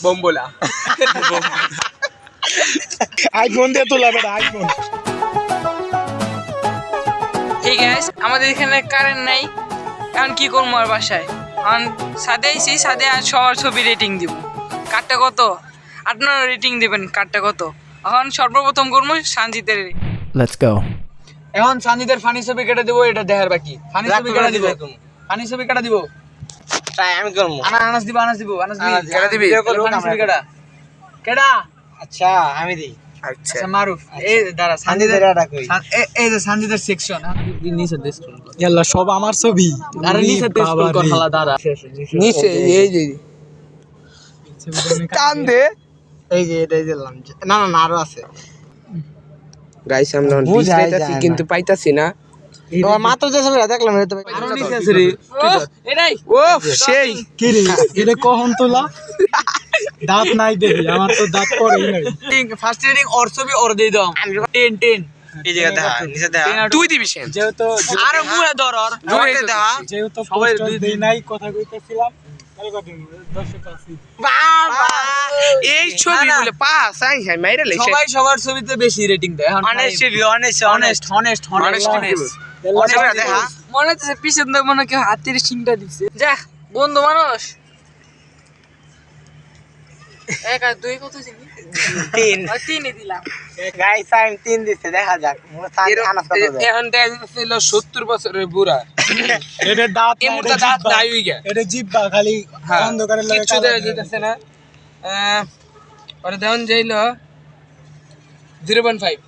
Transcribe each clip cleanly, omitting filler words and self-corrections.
বোম্বোলা iPhone দিয়ে তোলা বেটা আইফোন। এই গ্যাস আমাদের এখানে কারেন্ট নাই, এখন কি করবো আর বাসায়? এখন সাদে আইসি, সাদে আর সবার ছবি রেটিং দিব। কারটা কত আপনারা রেটিং দিবেন, কারটা কত? এখন সর্বপ্রথম করবো সঞ্জিতের। Let's go. এখন সঞ্জিতের ফানি ছবি কেটে দেবো, এটা দেখার বাকি। ফানি ছবি কেটে দিব, ফানি ছবি কেটে দিব। তাই আমি করব। আনাস দিব, আনাস দিব, আনাস কেটে দিবি। ফানি ছবি কেডা কেডা? আচ্ছা আমি দেই। আচ্ছা মারুফ। এই দাঁড়া, সঞ্জিতের এটা কই? এই যে সঞ্জিতের সেকশন নিচে স্ক্রল কর। ইয়াল্লা সব আমার ছবি। আরে নিচে স্ক্রল কর হালা দাঁড়া। নিচে এই যে টান দে। এই যে এটাই দিলাম। না না না আরো আছে। গাইস আমরা বুঝাইতাছি কিন্তু পাইতাছি না। তোমার মাত্র যে ছবিটা দেখলাম এটা তো আরো নিচে আছে রে। এটাই ও সেই কি রে এটা কখন তোলা? দাঁত নাই দেখি, আমার তো দাঁত পড়েই নাই। ফার্স্ট রেটিং ওর ছবি ওর দিয়ে দাও 10 10। এই জায়গা দেখা নিচে দেখা। তুই দিবি সেন। যেহেতু আরে মুহে ধর ওর জোরে দেখা। যেহেতু সবাই পোস্টার দুই দেই নাই, কথা কইতেছিলাম দর্শক আছি। বাবা এই ছবিগুলো পাস আই হ্যাঁ মাইরা লেছে সবাই সবার ছবিতে বেশি রেটিং দেয়। এখন honest review honest honest honest honest ছবিটা দেখা। মনে হচ্ছে পিছন দিয়ে মনে হয় কেউ হাতের শিংটা দিচ্ছে। যা বন্ধু মানুষ, এক আর দুই কত চিনি? 3 তিনই দিলাম। গাইস আমি 3 দিতে দেখা যাক। মোর সাথে আনাস কত দেয়? এখন ছিল 70 বছরের বুড়া এটা দাঁত এই নাই, মুহূর্তে এটা দাঁত জিহ্বা। নাই হই গে এটা জিহ্বা খালি অন্ধকারে লাগে কিছু দেয়া যেতেছে না। ওরে দেন যাইলো 0.5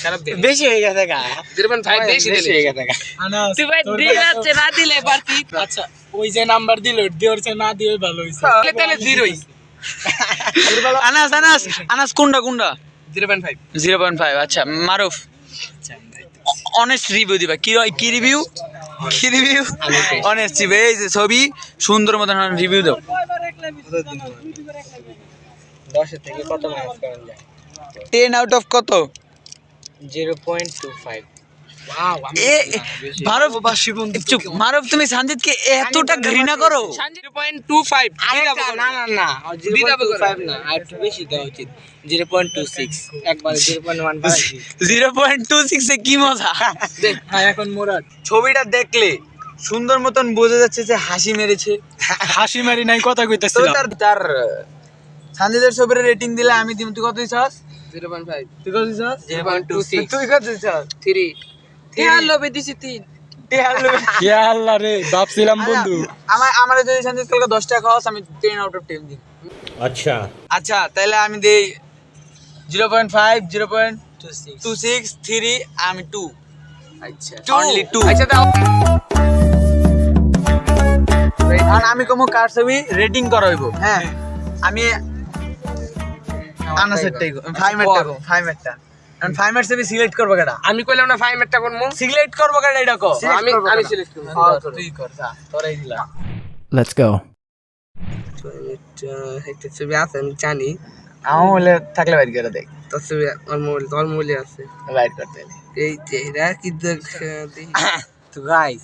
খারাপ দিন বেশি হয়ে গেছে গা। 0.5 বেশি দিলে হয়ে গেছে গা। আনাস তুই ভাই তোর দিন বেলা আছে না দিলে পারতি। আচ্ছা ওই যে নাম্বার দিল দেওয়ার চেয়ে না দিয়ে ভালো হইছে। তাহলে 0ই আনাস আনাস আনাস কোনটা কোনটা 0.5 0.5 আচ্ছা মারুফ অনেস্ট রিভিউ দিবা কি কি রিভিউ অনেস্ট রিভিউ এই যে ছবি সুন্দর মতন রিভিউ দাও 10 থেকে কত মাইনাস করা যায়? 10 আউট অফ কত 0.25 মারুফ চুপ মারুফ তুমি সঞ্জিতকে এতটা ঘৃণা করো 0.25 না না না 0.25 না আর একটু বেশি দেওয়া উচিত 0.26 একবারে 0.1 বাড়াইছি 0.26 এ কি মজা হ্যাঁ এখন মোরাদ ছবিটা দেখলে সুন্দর মতন বোঝা যাচ্ছে যে হাসি মেরেছে হাসি মারি নাই, কথা তো কইতেছিলাম। তার সঞ্জিতের ছবির রেটিং দিলে আমি দিম তুই কত দিছস 0.5 তুই কত দিছস 0.26 তুই কত দিছস 3 তেহার লোভে দিছি 3। ইয়া আল্লাহ রে ভাবছিলাম বন্ধু। আমার যদি সঞ্জিত কালকে 10 টাকা খাওয়াস আমি 10 আউট অফ 10 দিই আচ্ছা তাহলে আমি দেই 0.5 0.26 3 আমি 2 আচ্ছা অনলি 2 আচ্ছা দাও আর আমি কোন কার ছবি রেটিং করা হইব হ্যাঁ আমি আনাসেরটাই 5 এরটা 5 এরটা এখন 5 এর ছবি সিলেক্ট করব কেডা আমি কইলাম না 5 মিনিটটা করব সিলেক্ট করব কেডা এটা কো আমি সিলেক্ট করব তুই কর যা তোরাই দিলা Let's go. একটা ছবি আছে আমি জানি আমার বলে থাকলে বাইর করে দেখ তোর ছবি তোর মোবাইলে আছে বাইর করতে এই যে এরা কি তো গাইস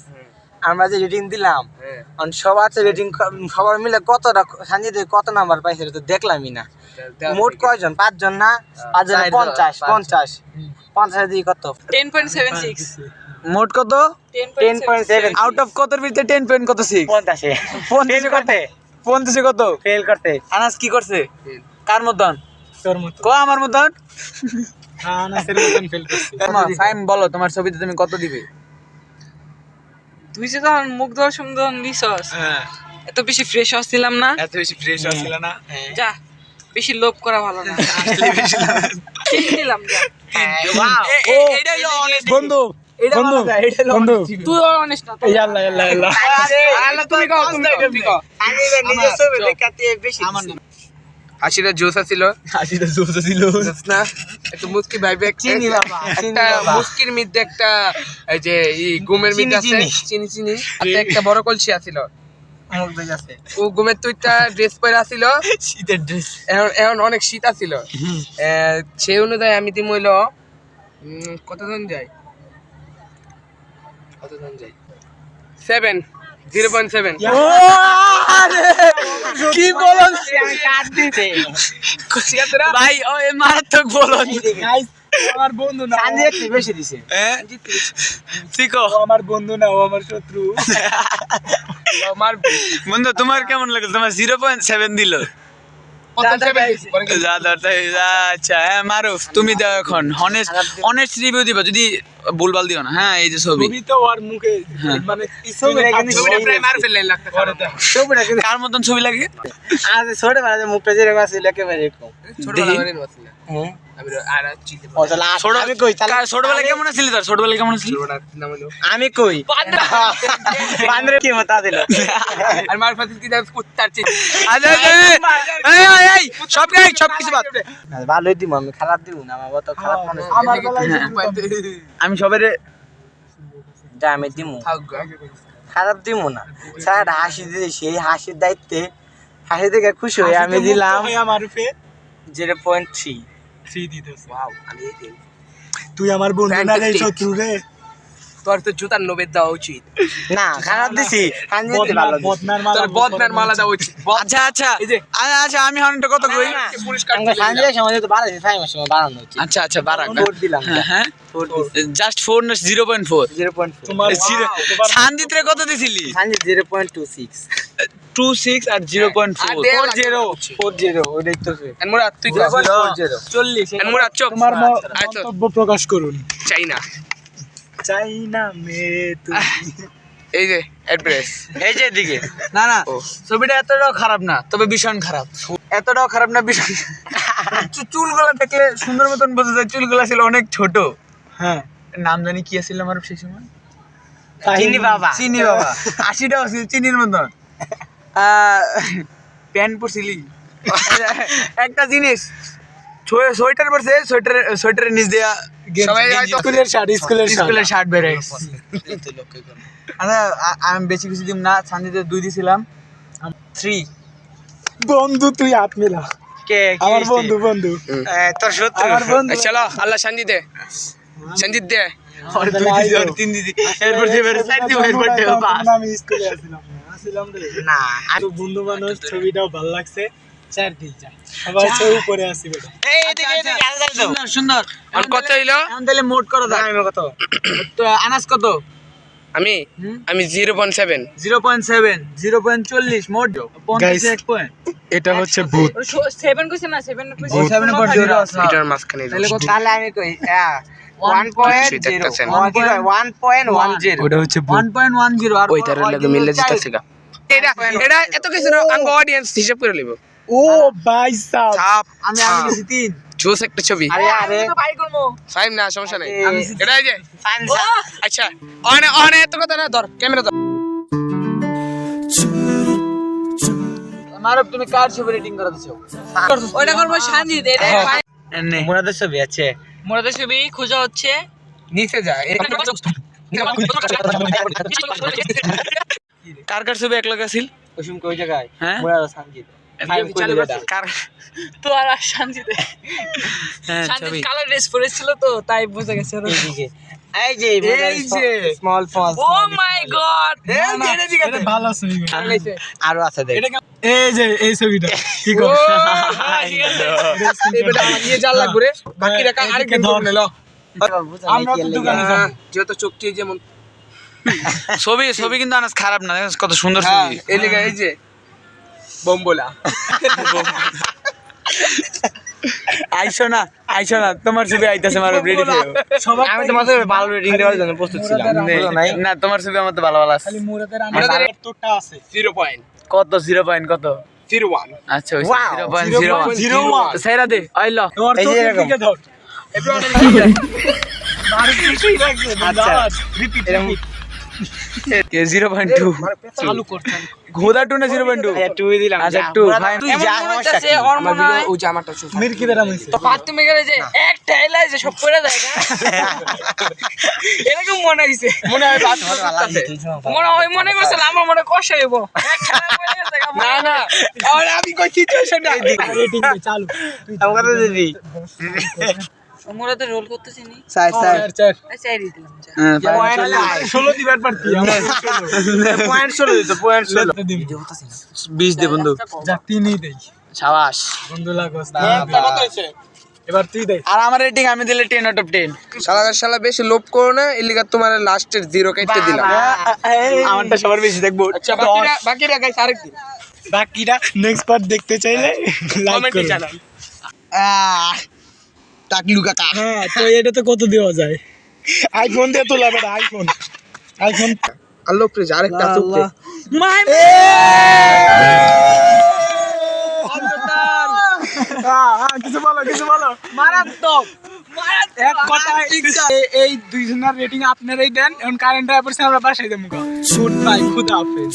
আমরা যে রেটিং দিলাম হ্যাঁ অন সবার রেটিং সবার মিলে কতটা সঞ্জিতের কত নাম্বার পাইছে এটা তো দেখলামই না। মোট কয়জন 5 জন না 5 জন 50 50 দিয়ে কত 10.76 মোট কত 10.7 আউট অফ কতর ভিতরে 10 পয়েন্ট কত 6 50 50 কত 50 কত ফেল করতে আনাস কি করছে কার মতন তোর মত কো আমার মতন আনাসের মতন ফেল করছি। ফাইম বলো তোমার ছবিতে তুমি কত দিবে তুই যে তখন মুখ দর্শন দিছস, হ্যাঁ এত বেশি ফ্রেশ হচ্ছিলাম না। এত বেশি ফ্রেশ ছিল না যা বেশি লোভ করা ভালো না। ঠিক দিলাম যা। এইটা হলো honest বন্ধু এটা বন্ধু এটা হলো বন্ধু তুই অনেস্ট না। ইয়া আল্লাহ আল্লাহ আল্লাহ আল্লাহ তুমি কও তুমি কও আমি নিজের ছবি দেখাতে বেশি আমার হাসিটা জোসা ছিল হাসিটা জোসা ছিল না একটু মুস্কি ভাইবে চিনি বাবা একটা মুস্কির মধ্যে একটা এই যে গুমের মধ্যে আছে চিনি চিনি আর একটা বড় কলসি আছিল আমার কাছে ও গুমের তুইটা ড্রেস পরে আছিল শীতের ড্রেস এখন অনেক শীত আছিল সেই অনুযায়ী আমি দিম হইল কতজন যায় 7 0.7 কি বলন ভাই ও এ মারাত্মক বলন গাইস আমার বন্ধু না সানজি একটু বেশি দিছে হ্যাঁ শিখো ও আমার বন্ধু না ও আমার শত্রু আমার বন্ধু তোমার কেমন লাগলো তোমার 0.7 দিল আচ্ছা হ্যাঁ মারুফ তুমি দাও এখন অনেস্ট রিভিউ দিবা যদি ভুলভাল দিও না হ্যাঁ এই যে ছবি ছবি তো ওর মুখে মানে ছবিটা কিন্তু ছবিটা প্রায় মার ফেললে লাগতে ছবিটা কিন্তু কার মতন ছবি লাগে আজ ছোট বেলা মুখটা যেরকম আছে একেবারে এরকম ছোটবেলা করে বসলে হ্যাঁ আমি আর চিনতে ও তাহলে আমি কই তাহলে ছোটবেলায় কেমন ছিল তার ছোটবেলায় কেমন ছিল ছোটটা নাম হলো আমি কই বান্দরে কি মতা দিল আর মার ফাতিল কি দাস কুত্তার চিন এই সব কিছু বাদ ভালোই দিব আমি খারাপ দিব না আমার তো খারাপ মনে হয়। আমার বেলায় আমি সবারে যা আমি দিব খারাপ দিব না স্যার হাসি দিয়ে সেই হাসির দায়িত্বে হাসি থেকে খুশি হয়ে আমি দিলাম আমার রূপে 0.3 3 দিতেছ ওয়াও আমি এই দিন তুই আমার বন্ধু না রে Fantastic. শত্রু রে তোর তো জুতার 90 দেওয়া উচিত না খারাপ দিছি হানজিতে ভালো দিছি। বদনার মালা তোর বদনার মালা দেওয়া উচিত আচ্ছা আচ্ছা এই যে আচ্ছা আমি হনটা কত কই পুরস্কার আমরা হানজির সময় তো বাড়াইছি টাইমের সময় বাড়ানো উচিত আচ্ছা আচ্ছা বারাক ভোট দিলাম হ্যাঁ ভোট দিছি জাস্ট 4 না 0.4 0.4 তোমার সানজিৎ রে কত দিছিলি হানজি 0.26 26 আর 0.4 40 ওইটাই তো সে আর মুরাদ তুই কর 40 আর মুরাদ চুপ তোমার আচ্ছা মন্তব্য প্রকাশ করুন চাই না চাই না মে তুই এই যে অ্যাড্রেস এই যে এদিকে না না ছবিটা এতটাও খারাপ না তবে ভীষণ খারাপ এতটাও খারাপ না ভীষণ চুলগুলা দেখলে সুন্দর মতন বোঝা যায় চুলগুলা ছিল অনেক ছোট হ্যাঁ নাম জানি কি ছিল আমার সেই সময় চিনি বাবা চিনি বাবা 80টাও ছিল চিনির মতন প্যান্ট পরছিলি একটা জিনিস সোয়েটার পরছে সোয়েটারের নিচ দেয়া সবাই হয়তো স্কুলের শার্ট বের হয়ে গেছে। আচ্ছা আমি বেশি কিছু দিম না সানজিতে 2 দিছিলাম 3 বন্ধু তুই হাত মিলা কে আমার বন্ধু তোর সত্যি আমার বন্ধু চলো আল্লাহ শান্তি দে সঞ্জিত দে আর 2 দিছি আর 3 দিছি এরপর দিয়ে বের 4 দিই এরপর দিয়ে 5 আমি স্কুলে আসছিলাম রে না তো বন্ধু মানুষ ছবিটাও ভালো লাগছে 4 দিন যায় সবাই ছবি উপরে আসি বেটা এই এদিকে এদিকে আলাদা দাও সুন্দর সুন্দর আর কত হইলো এখন তাহলে মোট করো দাও আমি কত তো আনাস কত আমি 0.7 0.7 0.40 মোট 51 পয়েন্ট এটা হচ্ছে ভূত 7 কইছে না 7 কইছে 7.0 আছে এটার মাঝখানে তাহলে কত তাহলে আমি কই দেখতেছেন। 1.10 ওটা হচ্ছে ভূত 1.10 আর ওইটার লাগে মিলে জিতাছে গা এটা এত কিছু না আঙ্গ অডিয়েন্স হিসাব করে লিব ও ভাই সাহেব চাপ আমি গেছি 3 জোস একটা ছবি আরে তো বাই করব ফাইম না সমস্যা নাই আমি এটা এই যে ফাইন আচ্ছা অনে এত কথা না ধর ক্যামেরা ধর মারব তুমি কার ছবি রেটিং করা দিছো ওইটা করব শান্তিতে এটা এনে মুরাদের ছবি আছে মোরাদের ছবি খোঁজা হচ্ছে নিচে যা কার কার ছবি এক লগে আছিল কুসুম কই জায়গায় হ্যাঁ মুরাদ সঞ্জিত ফাইভ কই এটা কার তো আর শান্তিতে হ্যাঁ শান্তি ছবি কালার ড্রেস পরেছিল তো তাই বুঝে গেছে এইদিকে এই যে স্মল ও মাই গড এটা ভালো ছবি আরো আছে দেখ এই যে এই ছবিটা কি কর এই বেটা আমার নিয়ে যাল লাগবে রে বাকি রাখা আরেকদিন ধরে ল আমরা তো দোকানে যাব যত চোখটি যেমন ছবি কিন্তু আনাস খারাপ না দেখছ কত সুন্দর হ্যাঁ ছবি এই লেগে এই যে বম্বলা আইছো না তোমার ছবি আইতাছে মারো রেডি থেকো সবাই আমি তোমার সাথে ভালো রেটিং দেওয়ার জন্য প্রস্তুত ছিলাম বুঝো নাই না তোমার ছবি আমার তো ভালো আছে খালি মুরাদের আমার তোরটা আছে 0 পয়েন্ট কত 0 পয়েন্ট কত 01 আচ্ছা ওই Wow, 0.01 সাইরা দে আইলো তোমার এই তো যে এরকম। দিকে ধর আচ্ছা কে 0.2 চালু করছেন ঘোদা 2 না 0.2 একটু দিলাম আচ্ছা 2 ফাইন তুই যা সমস্যা কি? ওর আমার মনে হয় ভিডিও ওই জামাটা শুন মিরকি বেরাম হইছে তো বাথরুমে গেলে যে একটা এলাইছে সব পড়ে যায় না এরকম মনে হইছে মনে হয় বাদ মনে করছিল আমার মনে কষ্ট হইব একটা পড়ে গেছে না না আর আমি কই সিচুয়েশনটা রেটিং চালু আমার কথা দিবি মোরা তো রোল করতেছি নি চাই চাই আচ্ছা আই দিলাম যা। পয়েন্ট 16 দিবার পারতি আমার পয়েন্ট 16 দিত পয়েন্ট 16 20 দে বন্ধু যা তিনই দেই সাবাস বন্ধু লাগস না এবার তুই দে আর আমার রেটিং আমি দিলে 10 আউট অফ 10 শালা বেশি লোভ করো না এলিগা তোমার লাস্টের 0 কাটতে দিলাম। আমারটা সবার বেশি দেখবো আচ্ছা বাকিরা গাইস আরেকদিন বাকিটা নেক্সট পার্ট দেখতে চাইলে লাইক কমেন্টে করুন। জানান। টাকলু কাকা হ্যাঁ তো এটাতে কত দেওয়া যায় আইফোন দিয়ে তোলা বেটা আইফোন আল্লাহ প্লিজ আরেকটা চুপতে কিছু বলো মারাত্মক এক কথায় এই দুইজনের রেটিং আপনারাই দেন এখন কারেন্ট ড্রাইভার আমরা বাসায় দেবো শুট বাই খুদা হাফেজ